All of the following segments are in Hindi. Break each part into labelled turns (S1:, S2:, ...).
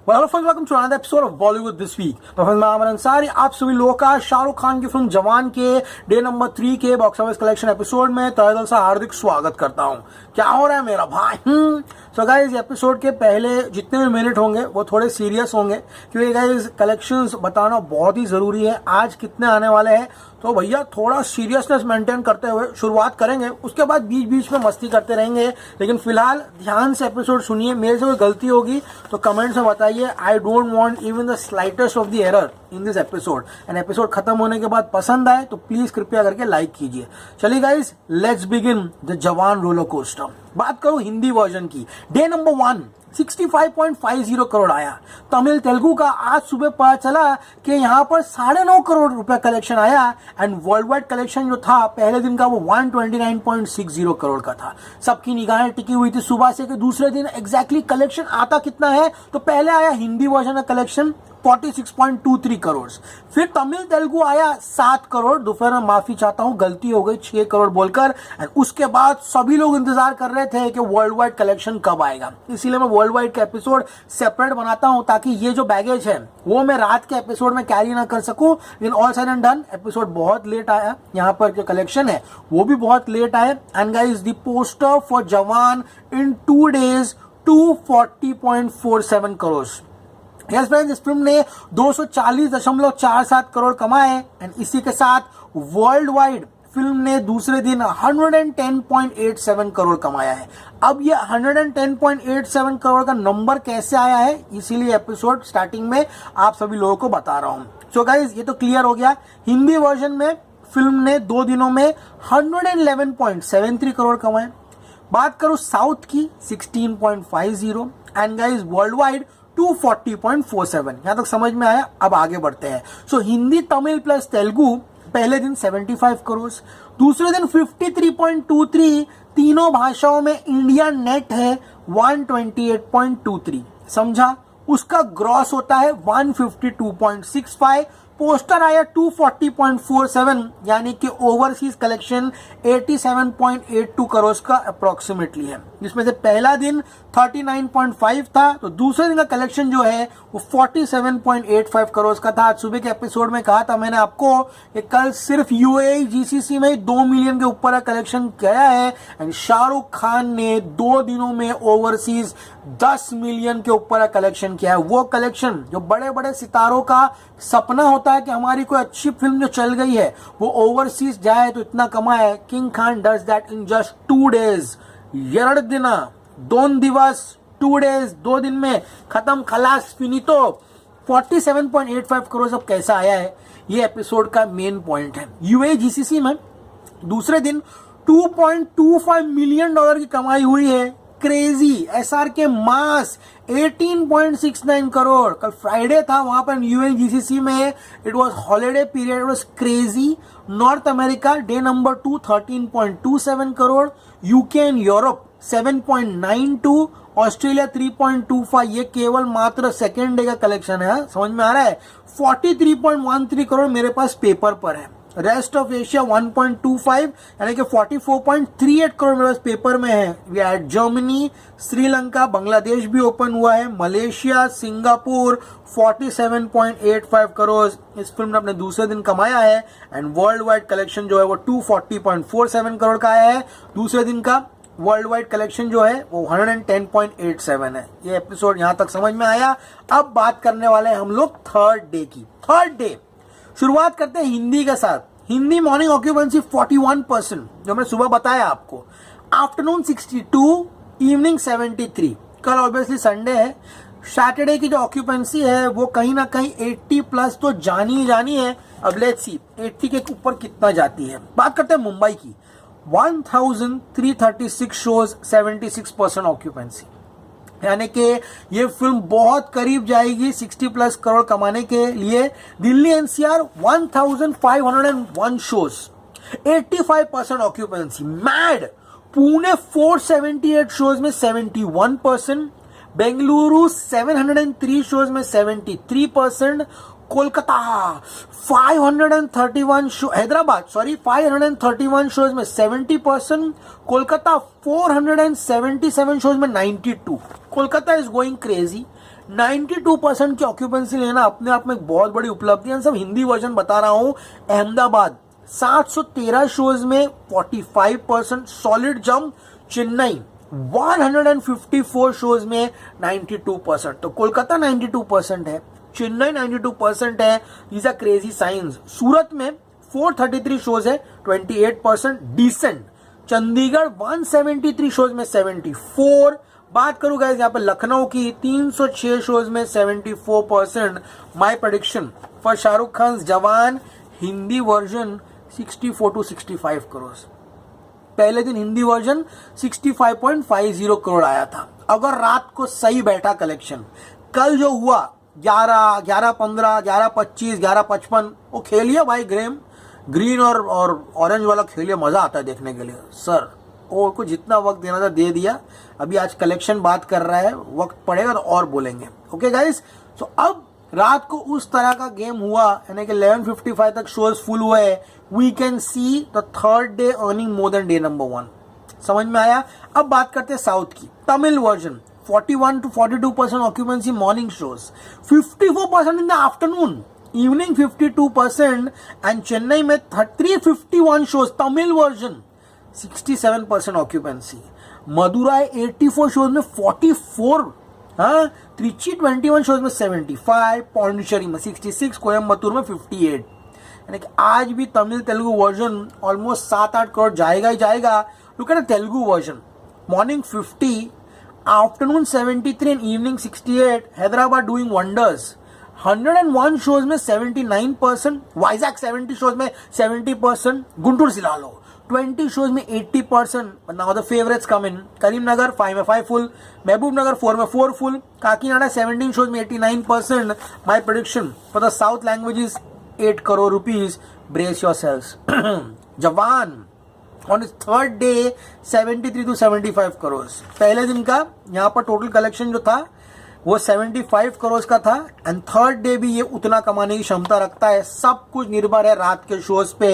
S1: Well, hello friends, welcome to another episode of Bollywood This Week। तो फ्रेंड्स मैं आमर अंसारी आप सभी लोगों का शाहरुख खान की फिल्म जवान के डे नंबर 3 के बॉक्स ऑफिस कलेक्शन एपिसोड में तहे दिल से हार्दिक स्वागत करता हूं। क्या हो रहा है मेरा भाई? सो गाइज एपिसोड के पहले जितने भी मिनट होंगे वो थोड़े सीरियस होंगे क्योंकि गाइज कलेक्शंस बताना बहुत ही जरूरी है। आज कितने आने वाले हैं तो भैया थोड़ा सीरियसनेस मेंटेन करते हुए शुरुआत करेंगे, उसके बाद बीच बीच में मस्ती करते रहेंगे। लेकिन फिलहाल ध्यान से एपिसोड सुनिए, मेरे से कोई गलती होगी तो कमेंट्स में बताइए। I don't want even the slightest of the error in this episode. And episode खत्म होने के बाद पसंद आए तो प्लीज कृपया करके लाइक कीजिए। चलिए गाइज लेट्स बिगिन द जवान रोलर कोस्टर। बात करूं हिंदी वर्जन की, डे नंबर 1 65.50 करोड़ आया। तमिल तेलुगु का आज सुबह पता चला कि यहाँ पर 9.5 करोड़ रुपए कलेक्शन आया। एंड वर्ल्ड वाइड कलेक्शन जो था पहले दिन का वो 129.60 करोड़ का था। सबकी निगाहें टिकी हुई थी सुबह से कि दूसरे दिन एग्जैक्टली कलेक्शन आता कितना है। तो पहले आया हिंदी वर्जन का कलेक्शन 46.23 करोड़, फिर तमिल तेलुगु आया 7 करोड़। दोपहर में माफी चाहता हूं, गलती हो गई 6 करोड़ बोलकर। उसके बाद सभी लोग इंतजार कर रहे थे कि वर्ल्ड वाइड कलेक्शन कब आएगा, इसीलिए मैं वर्ल्ड वाइड का एपिसोड सेपरेट बनाता हूं ताकि ये जो बैगेज है वो मैं रात के एपिसोड में कैरी ना कर सकूं। लेकिन all side and done episode बहुत लेट आया, यहाँ पर जो कलेक्शन है वो भी बहुत लेट आया। And guys the poster for जवान इन 2 days 240.47 करोड़। यस फ्रेंड्स, इस फिल्म ने 240.47 करोड़ कमाए। एंड इसी के साथ वर्ल्ड वाइड फिल्म ने दूसरे दिन 110.87 करोड़ कमाया है। अब ये 110.87 करोड़ का नंबर कैसे आया है, इसीलिए एपिसोड स्टार्टिंग में आप सभी लोगों को बता रहा हूं। सो गाइस ये तो क्लियर हो गया, हिंदी वर्जन में फिल्म ने 2 दिनों में 111.73 करोड़ कमाए। बात करो साउथ की 16.50 एंड गाइस वर्ल्ड वाइड 240.47। यहां तक समझ में आया। अब आगे बढ़ते हैं। सो हिंदी तमिल प्लस तेलुगु पहले दिन 75 करोड़, दूसरे दिन 53.23। तीनों भाषाओं में इंडिया नेट है 128.23। समझा? उसका ग्रॉस होता है 152.65। पोस्टर आया 240.47 यानी कि ओवरसीज कलेक्शन 87.82 करोड़ का अप्रोक्सीमेटली है, जिसमें से पहला दिन 39.5 था तो दूसरे दिन का कलेक्शन जो है वो 47.85 करोड़ का था। आज सुबह के एपिसोड में कहा था मैंने आपको कि कल सिर्फ यूएई जीसीसी में 2 मिलियन के ऊपर का कलेक्शन किया है। एंड शाहरुख खान ने 2 दिनों में ओवरसीज 10 मिलियन के ऊपर का कलेक्शन किया है। वो कलेक्शन जो बड़े बड़े सितारों का सपना होता है कि हमारी कोई अच्छी फिल्म जो चल गई है वो ओवरसीज जाए तो इतना कमाए। King Khan does that in just 2 days। 2 दिन 2 दिवस 2 days 2 दिन में खत्म, खलास, फिनितो। 47.85 करोड़ अब कैसा आया है, ये एपिसोड का मेन पॉइंट है। यूएई जीसीसी में दूसरे दिन 2.25 मिलियन डॉलर की कमाई हुई है। क्रेजी। एसआर के मास 18.69 करोड़। कल फ्राइडे था, वहां पर यूएई जीसीसी में it was holiday period, it was crazy. North America day number 2 13.27 crore, UK and Europe 7.92, Australia 3.25। ये केवल मात्र सेकेंड डे का कलेक्शन है, समझ में आ रहा है। 43.13 करोड़ मेरे पास पेपर पर है। रेस्ट ऑफ एशिया 1.25 यानी कि 44.38 करोड़ मेरे पास पेपर में है। जर्मनी, श्रीलंका, बांग्लादेश भी ओपन हुआ है, मलेशिया, सिंगापुर 47.85 करोड़ इस फिल्म ने अपने दूसरे दिन कमाया है। एंड वर्ल्ड वाइड कलेक्शन जो है वो 240.47 करोड़ का आया है। दूसरे दिन का वर्ल्ड वाइड कलेक्शन जो है वो 110.87 है। ये एपिसोड यहां तक समझ में आया। अब बात करने वाले हैं हम लोग थर्ड डे की। थर्ड डे शुरुआत करते हैं हिंदी के साथ। हिंदी मॉर्निंग ऑक्यूपेंसी 41%, जो मैंने सुबह बताया आपको। Afternoon 62, evening 73। कल ऑब्वियसली संडे है, सैटरडे की जो ऑक्यूपेंसी है वो कहीं ना कहीं 80 प्लस तो जानी है। अब लेट्स सी 80 के ऊपर कितना जाती है। बात करते हैं मुंबई की। 1336 शोज, 76% ऑक्यूपेंसी, यानी कि ये फिल्म बहुत करीब जाएगी 60 प्लस करोड़ कमाने के लिए। Delhi NCR 1501 shows, 85% occupancy, mad. Pune 478 shows में 71%, बेंगलुरु 703 शोज में 73%, कोलकाता 531 शो, हैदराबाद 531 शोज में 70%, कोलकाता 477 शोज में 92। Kolkata is going crazy. 92% की ऑक्यूपेंसी लेना अपने आप में एक बहुत बड़ी उपलब्धि है। सब हिंदी वर्जन बता रहा हूं। अहमदाबाद 713 शोज में 45% सॉलिड जंप। चेन्नई 154 शोज में 92%। तो कोलकाता 92% है, चेन्नई 92% है। These are crazy science. Surat में 433 शोज है, 28% डिसेंट। चंडीगढ़ 173 शोज में 74। बात करूं गाइस यहाँ पे लखनऊ की 306 शोज में 74%। My prediction for Shahrukh Khan जवान हिंदी वर्जन 64 to 65 करोड़। पहले दिन हिंदी वर्जन 65.50 करोड़ आया था। अगर रात को सही बैठा कलेक्शन, कल जो हुआ 11, 11-15, 11-25, 11-55 वो खेलिए भाई। ग्रीन और ऑरेंज वाला खेलिए, मजा आता है देखने के लिए सर। और को जितना वक्त देना था दे दिया। अभी आज कलेक्शन बात कर रहा है, वक्त पड़ेगा तो और बोलेंगे। ओके गाइस, तो अब रात को उस तरह का गेम हुआ, यानी कि 11:55 तक शोज फुल हुए। We can see the third day earning more than day number 1। समझ में आया। अब बात करते हैं साउथ की। Tamil version 41 to 42% occupancy morning shows, 54% in the afternoon, evening 52%। And Chennai में 351 shows Tamil version, 67% occupancy. Madurai 84 shows में 44, हाँ। त्रिची 21 शोज में 75, पौंडीचेरी में 66, कोयम्बतूर में 58। यानी कि आज भी तमिल तेलुगु वर्जन ऑलमोस्ट 7-8 करोड़ जाएगा ही जाएगा। Look at Telugu version, morning 50, afternoon 73 and evening 68। Hyderabad doing wonders, 101 shows में 79%। वाइजैक 70 शोज में 70%। गुंटूर जिला लो 20 शोज में 80%. But now the favorites come in. Karimnagar 5 में 5 full, महबूबनगर 4 में 4 full, काकीनाडा 17 shows में 89%. My prediction for the South languages 8 crore rupees. Brace yourselves. जवान on its third day 73 to 75 crores. पहले दिन का यहाँ पर टोटल कलेक्शन जो था वो 75 करोड़ का था एंड थर्ड डे भी ये उतना कमाने की क्षमता रखता है. सब कुछ निर्भर है रात के शोज पे.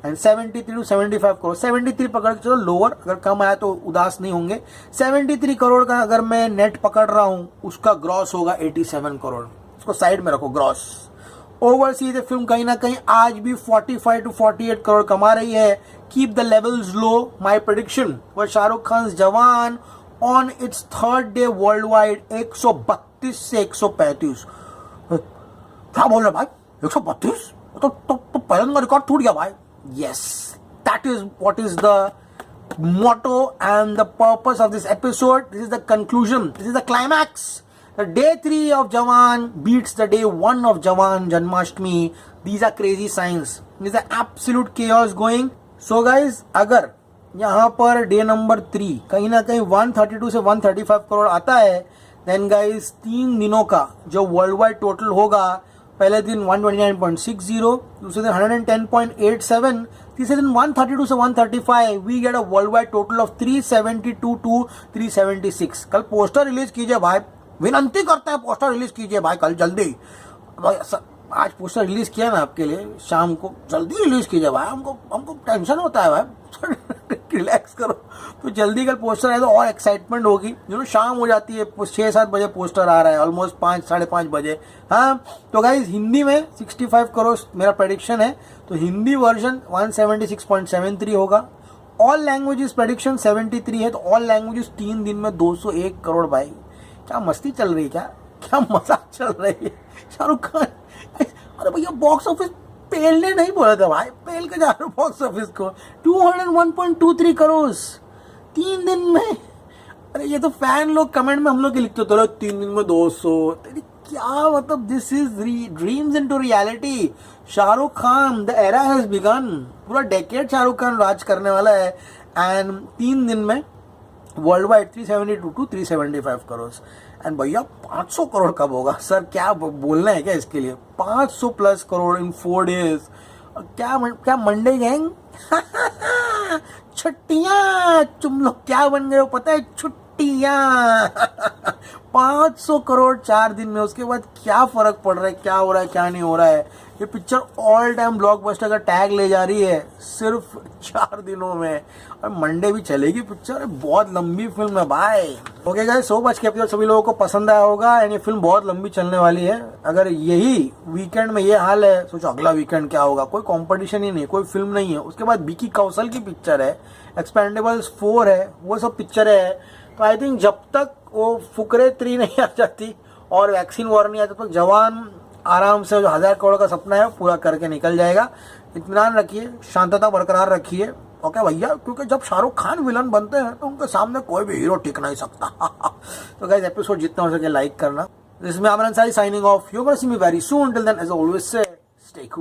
S1: एंड 73 टू 75 करोड़, 73 पकड़ के चलो लोअर, अगर कम आया तो उदास नहीं होंगे. 73 करोड़ का अगर मैं नेट पकड़ रहा हूं उसका ग्रॉस होगा 87 करोड़. उसको साइड में रखो ग्रॉस. ओवरसीज फिल्म कहीं ना कहीं आज भी 45 टू 48 करोड़ कमा रही है. Keep the levels low. My prediction for Shahrukh Khan Jawan on its third day world wide 132 से 135. क्या बोल रहे भाई, 132? तो पहले का रिकॉर्ड टूट गया भाई. Yes, that is what is the motto and the purpose of this episode. This is the conclusion, this is the climax. The day 3 of Jawan beats the day 1 of Jawan Janmashtami. These are crazy signs. These are absolute chaos going. So guys, अगर यहाँ पर डे नंबर 3 कहीं ना कहीं 132 से 135 करोड़ आता है, देन गाइस 3 दिनों का जो वर्ल्ड वाइड टोटल होगा, पहले दिन 129.60, दूसरे दिन 110.87, तीसरे दिन 132 से 135. We get a world wide total of 372 to 376. कल पोस्टर रिलीज कीजिए भाई, विनंती करते हैं पोस्टर रिलीज कीजिए भाई कल जल्दी. आज पोस्टर रिलीज किया ना आपके लिए, शाम को जल्दी रिलीज कीजिए भाई. हमको टेंशन होता है भाई. रिलैक्स करो. तो जल्दी कल पोस्टर आए तो और एक्साइटमेंट होगी. शाम हो जाती है, 6-7 बजे पोस्टर आ रहा है, ऑलमोस्ट 5-5:30 बजे. हाँ, तो गाइज हिंदी में 65 करोड़ मेरा प्रेडिक्शन है. तो हिंदी वर्जन 176.73 होगा. ऑल लैंग्वेजेस प्रेडिक्शन 73 है. तो ऑल लैंग्वेजेस 3 दिन में 201 करोड़ भाई. क्या मस्ती चल रही है, क्या मजाक चल रही है. शाहरुख खान, अरे भैया बॉक्स ऑफिस पेलने नहीं बोला था भाई, पेल के जा रहे बॉक्स ऑफिस को. 201.23 करोड़ 3 दिन में. अरे ये तो फैन लोग कमेंट में हम लोग लिखते होते रहे 3 दिन में 200. क्या मतलब, this is dreams into reality. Shahrukh Khan, the era has begun. पूरा डेकेड शाहरुख खान राज करने वाला है. एंड 3 दिन में world wide 372 to 375 crore. And भैया 500 करोड़ कब होगा सर, क्या बोलना है क्या इसके लिए. 500 प्लस करोड़ इन 4 डेज. क्या मंडे गैंग. छुट्टियां. तुम लोग क्या बन गए हो पता है, छुट्टियां. 500 करोड़ 4 दिन में। उसके बाद क्या फर्क पड़ रहा है, क्या हो रहा है क्या नहीं हो रहा है। ये पिक्चर ऑल टाइम ब्लॉकबस्टर का टैग ले जा रही है सिर्फ 4 दिनों में, और मंडे भी चलेगी पिक्चर। बहुत लंबी फिल्म है भाई। ओके गाइस, सो मच के एपिसोड सभी लोगों को पसंद आया होगा एंड ये फिल्म बहुत लंबी चलने वाली है। अगर यही वीकेंड में ये हाल है, सोचो अगला वीकेंड क्या होगा। कोई कंपटीशन ही नहीं, कोई फिल्म नहीं है। उसके बाद विकी कौशल की पिक्चर है, एक्सपेंडेबल्स 4 है, वो सब पिक्चर है। तो आई थिंक जब तक वो फुकरे 3 नहीं आ जाती और वैक्सीन वॉर नहीं आता, तो जवान आराम से जो 1000 करोड़ का सपना है पूरा करके निकल जाएगा। इत्मीनान रखिए, शांतता बरकरार रखिए। ओके भैया, क्योंकि जब शाहरुख खान विलन बनते हैं तो उनके सामने कोई भी हीरो टिक नहीं सकता। तो गाइस, एपिसोड जितना हो सके लाइक करना। This is me Aamir Ansari signing off. You will see me very soon. Till then, as always say, stay cool.